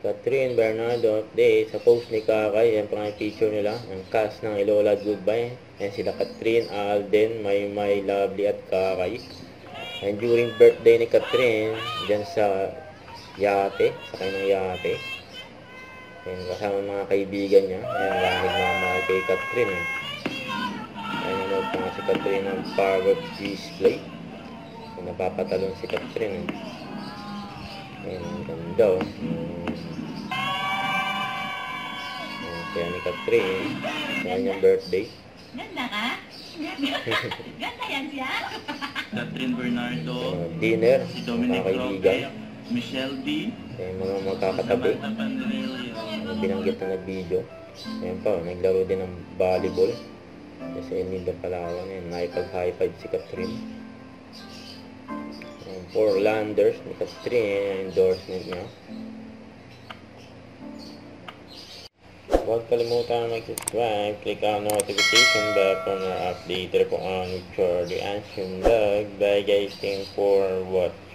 Catherine Bernardo update sa post ni Kakay. Yan pa nga yung picture nila. Ang cast ng Ilola Goodbye. Yan sila Catherine, Alden, Maymay, Lovely at Kakay. And during birthday ni Catherine, dyan sa yate, sakay ng yate. Yan, kasama mga kaibigan niya. Ayan, dahil mamahal kay Catherine. Ayan, nanood pa nga si Catherine ng power display. Napapatalon si Catherine. Ayan, ang ganda. Kaya ni Catherine, sa kanyang birthday. Ganda ka? Ganda yan siya? Catherine Bernardo, Dinner, si mga Dominic kaibigan. Roque, Michelle D, Ayan, mga magkakatabi. Samantha Pandelio. Binanggit na video. Ayan pa, naglaro din ng volleyball. Kasi Nindo Palawan. Ayan, nakipag-high five si Catherine. Ayan, 4 landers ni Catherine. Endorsement niya. Huwag kalimutan mag-subscribe, click ang notification bell para update po ang future reaction vlog. Bye guys, thanks for watching.